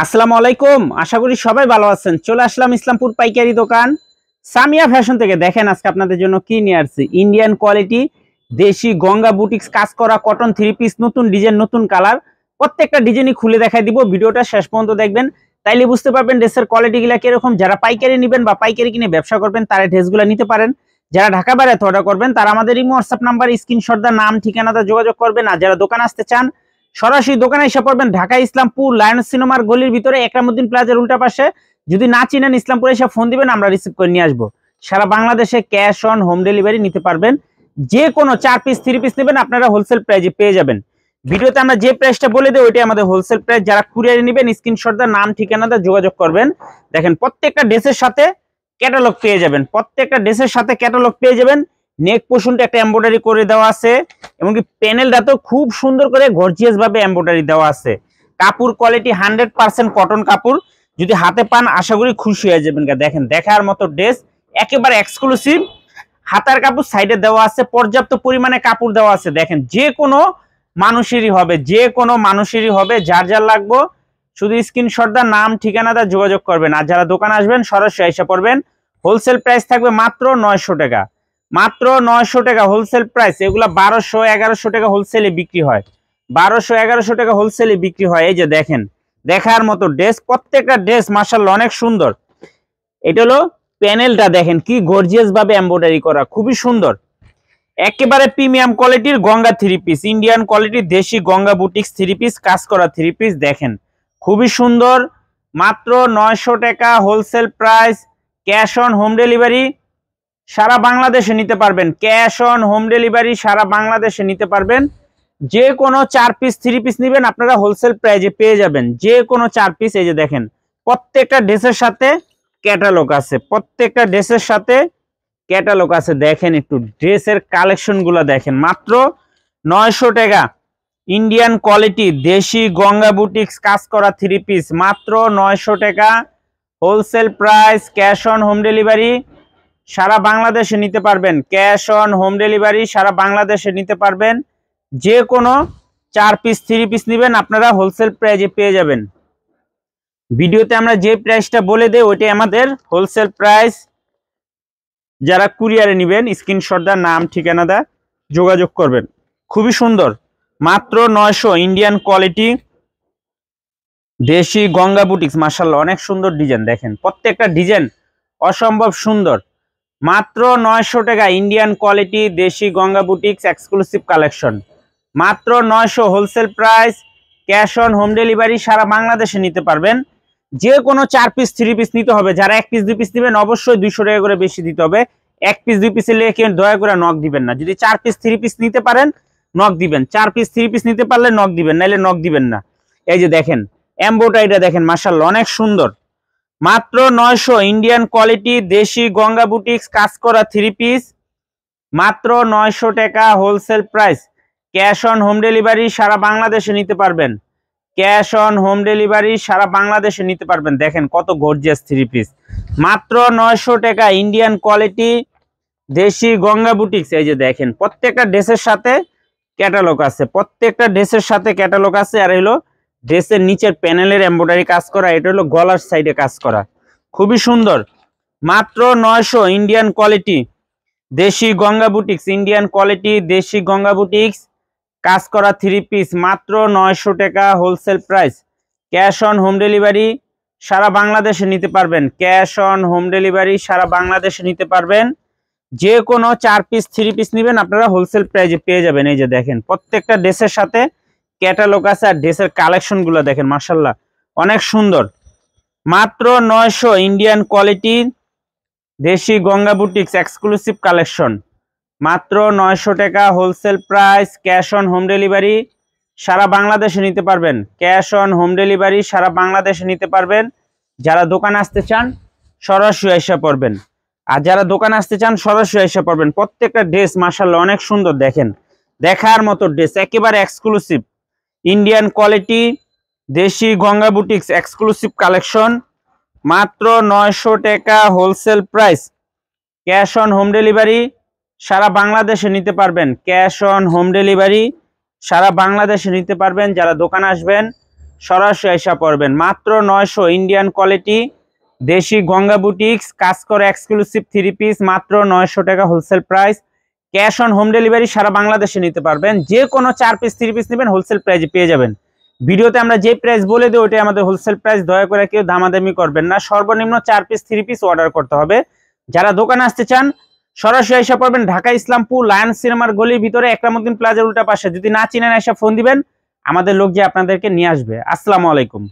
আসসালামু আলাইকুম। আশা করি সবাই ভালো আছেন। চলে আসলাম ইসলামপুর পাইকারি দোকান সামিয়া ফ্যাশন থেকে। দেখেন আজকে আপনাদের জন্য কি নিয়ে আসছি। ইন্ডিয়ান কোয়ালিটি দেশি গঙ্গা বুটিক্স কাজ করা কটন থ্রি পিস, নতুন ডিজাইন, নতুন কালার। প্রত্যেকটা ডিজাইনই খুলে দেখাই দিব। ভিডিওটা শেষ পর্যন্ত দেখবেন, তাইলে বুঝতে পারবেন ড্রেসের কোয়ালিটিগুলো কিরকম। যারা পাইকারি নেবেন বা পাইকারি কিনে ব্যবসা করবেন তারা ড্রেসগুলো নিতে পারেন। যারা ঢাকা বাইরে অর্ডার করবেন তারা আমাদের ইমো হোয়াটসঅ্যাপ নাম্বার স্ক্রিনশট দা নাম ঠিকানাটা যোগাযোগ করবেন। আর যারা দোকান আসতে চান সরাসরি দোকানে এসে পড়বেন ঢাকা ইসলামপুর লায়ন্স সিনেমার গলির ভিতরে একরামউদ্দিন প্লাজার উল্টা পাশে। যদি না চিনেন ইসলামপুরে এসে ফোন দিবেন, আমরা রিসিভ করে নিয়ে আসবো। সারা বাংলাদেশে ক্যাশ অন হোম ডেলিভারি নিতে পারবেন। যে কোনো 4 পিস 3 পিস নেবেন আপনারা হোলসেল প্রাইজে পেয়ে যাবেন। ভিডিওতে আমরা যে প্রাইসটা বলে দেই ওইটাই আমাদের হোলসেল প্রাইস। যারা কুরিয়ারে নেবেন স্ক্রিনশট দা নাম ঠিকানাটা যোগাযোগ করবেন। দেখেন প্রত্যেকটা ড্রেসের সাথে ক্যাটালগ পেয়ে যাবেন। প্রত্যেকটা ড্রেসের সাথে ক্যাটালগ পেয়ে যাবেন। নেক পোর্শনটা একটা এমব্রয়ডারি করে দেওয়া আছে, এমনকি প্যানেলটা তো খুব সুন্দর করে গর্জিয়াস ভাবে এমব্রয়ডারি দেওয়া আছে। কাপড় কোয়ালিটি 100% কটন কাপড়। যদি হাতে পান আশা করি খুশি হয়ে যাবেন। দেখেন দেখার মতো ড্রেস, একেবারে এক্সক্লুসিভ। হাতার কাপড় সাইডে দেওয়া আছে, পর্যাপ্ত পরিমাণে কাপড় দেওয়া আছে। দেখেন যে কোনো মানুষেরই হবে, যে কোনো মানুষেরই হবে। যার যার লাগবো শুধু স্ক্রিনশট দা নাম ঠিকানাটা যোগাযোগ করবেন। আর যারা দোকান আসবেন সরাসরি এসে পড়বেন। হোলসেল প্রাইস থাকবে মাত্র 900 টাকা, মাত্র 900 টাকা হোলসেল প্রাইস। এগুলা 1200-1100 টাকা হোলসেলে বিক্রি হয়, 1200-1100 টাকা হোলসেলে বিক্রি হয়। এই যে দেখেন দেখার মতো ড্রেস, প্রত্যেকটা ড্রেস মাশাআল্লাহ অনেক সুন্দর। এটা হলো প্যানেলটা, দেখেন কি গর্জিয়াস ভাবে এমব্রয়ডারি করা, খুবই সুন্দর। একেবারে প্রিমিয়াম কোয়ালিটির গঙ্গা থ্রি পিস, ইন্ডিয়ান কোয়ালিটির দেশি গঙ্গা বুটিক্স থ্রি পিস, কাজ করা থ্রি পিস। দেখেন খুবই সুন্দর, মাত্র 900 টাকা wholesale price. Cash on home delivery সারা বাংলাদেশে নিতে পারবেন। ক্যাশ অন হোম ডেলিভারি সারা বাংলাদেশে নিতে পারবেন। যে কোনো 4 পিস 3 পিস নেবেন আপনারা হোলসেল প্রাইজে পেয়ে যাবেন। যে কোনো 4 পিস। এই যে দেখেন প্রত্যেকটা ড্রেসের সাথে ক্যাটালগ আছে, প্রত্যেকটা ড্রেসের সাথে ক্যাটালগ আছে। দেখেন একটু ড্রেসের কালেকশনগুলো দেখেন, মাত্র 900 টাকা। ইন্ডিয়ান কোয়ালিটি দেশি গঙ্গা বুটিক্স কাজ করা থ্রি পিস, মাত্র 900 টাকা wholesale price. Cash on home delivery সারা বাংলাদেশে নিতে পারবেন। ক্যাশ অন হোম ডেলিভারি সারা বাংলাদেশে নিতে পারবেন। যে কোনো 4 পিস 3 পিস নেবেন আপনারা হোলসেল প্রাইজে পেয়ে যাবেন। ভিডিওতে আমরা যে প্রাইসটা বলে দেই ওইটাই আমাদের হোলসেল প্রাইস। যারা কুরিয়ারে নেবেন স্ক্রিনশট দা নাম ঠিকানাটা যোগাযোগ করবেন। খুবই সুন্দর, মাত্র 900। ইন্ডিয়ান কোয়ালিটি দেশি গঙ্গা বুটিক্স, মাশাআল্লাহ অনেক সুন্দর ডিজাইন। দেখেন প্রত্যেকটা ডিজাইন অসম্ভব সুন্দর। মাত্র 900 টাকা ইন্ডিয়ান কোয়ালিটি দেশি গঙ্গা বুটিক্স এক্সক্লুসিভ কালেকশন, মাত্র 900 wholesale price. Cash on home delivery সারা বাংলাদেশে নিতে পারবেন। যে কোনো 4 পিস 3 পিস নিতে হবে। যারা 1 পিস 2 পিস নেবেন অবশ্যই 200 টাকা করে বেশি দিতে হবে। 1 পিস 2 পিসে নিয়ে কেউ দয়া করে নক দিবেন না। যদি 4 পিস 3 পিস নিতে পারেন নক দিবেন, 4 পিস 3 পিস নিতে পারলে নক দিবেন, নাইলে নক দিবেন না। এই যে দেখেন এমব্রয়ডারিটা দেখেন মাশাআল্লাহ অনেক সুন্দর। মাত্র 900 ইন্ডিয়ান কোয়ালিটি দেশি গঙ্গা বুটিক্স কাজ করা থ্রি পিস, মাত্র 900 টাকা wholesale price. Cash on home delivery সারা বাংলাদেশে নিতে পারবেন। ক্যাশ অন হোম ডেলিভারি সারা বাংলাদেশে নিতে পারবেন। দেখেন কত গর্জিয়াস থ্রি পিস, মাত্র 900 টাকা ইন্ডিয়ান কোয়ালিটি দেশি গঙ্গা বুটিক্স। এই যে দেখেন প্রত্যেকটা ড্রেসের সাথে ক্যাটালগ আছে, প্রত্যেকটা ড্রেসের সাথে ক্যাটালগ আছে। আর হলো ড্রেসের নিচের প্যানেলের এমব্রয়ডারি কাজ করা, এটা হলো গলার সাইডে কাজ করা, খুবই সুন্দর। মাত্র 900 ইন্ডিয়ান কোয়ালিটি দেশি গঙ্গা বুটিক্স, ইন্ডিয়ান কোয়ালিটি দেশি গঙ্গা বুটিক্স কাজ করা থ্রি পিস, মাত্র 900 টাকা wholesale price. Cash on home delivery সারা বাংলাদেশে নিতে পারবেন। ক্যাশ অন হোম ডেলিভারি সারা বাংলাদেশে নিতে পারবেন। যে কোনো 4 পিস 3 পিস নেবেন আপনারা হোলসেল প্রাইজে পেয়ে যাবেন। এই যে দেখেন প্রত্যেকটা ড্রেসের সাথে ক্যাটালগ আছে। আর ড্রেসের কালেকশনগুলো দেখেন মাশাআল্লাহ অনেক সুন্দর। মাত্র 900 ইন্ডিয়ান কোয়ালিটি দেশি গঙ্গা বুটিক্স এক্সক্লুসিভ কালেকশন, মাত্র 900 টাকা wholesale price. Cash on home delivery সারা বাংলাদেশে নিতে পারবেন। ক্যাশ অন হোম ডেলিভারি সারা বাংলাদেশে নিতে পারবেন। যারা দোকান আসতে চান সরাসরি এসে পড়বেন। আর যারা দোকান আসতে চান সরাসরি এসে পড়বেন। প্রত্যেকটা ড্রেস মাশাআল্লাহ অনেক সুন্দর। দেখেন দেখার মতো ড্রেস, একেবারে এক্সক্লুসিভ ইন্ডিয়ান কোয়ালিটি দেশি গঙ্গা বুটিক্স এক্সক্লুসিভ কালেকশন, মাত্র 900 টাকা wholesale price. Cash on home delivery সারা বাংলাদেশে নিতে পারবেন। ক্যাশ অন হোম ডেলিভারি সারা বাংলাদেশে নিতে পারবেন। যারা দোকান আসবেন সরাসরি এসে পড়বেন। মাত্র 900 ইন্ডিয়ান কোয়ালিটি দেশি গঙ্গা বুটিক্স কাজ করে এক্সক্লুসিভ 3 পিস, মাত্র 900 টাকা wholesale price. Cash on home delivery সারা বাংলাদেশে নিতে পারবেন। যে কোনো 4 পিস 3 পিস নেবেন হোলসেল প্রাইসে পেয়ে যাবেন। ভিডিওতে আমরা যে প্রাইস বলে দিই ওইটাই আমাদের হোলসেল প্রাইস, দয়া করে কেউ দামাদামি করবেন না। সর্বনিম্ন 4 পিস 3 পিস অর্ডার করতে হবে। যারা দোকানে আসতে চান সরাসরি এসে পড়বেন ঢাকা ইসলামপুর লায়ন সিনেমার গলির ভিতরে একরামউদ্দিন প্লাজার উল্টা পাশে। যদি না চিনেন এসে ফোন দিবেন, আমাদের লোক যে আপনাদেরকে নিয়ে আসবে। আসসালামু আলাইকুম।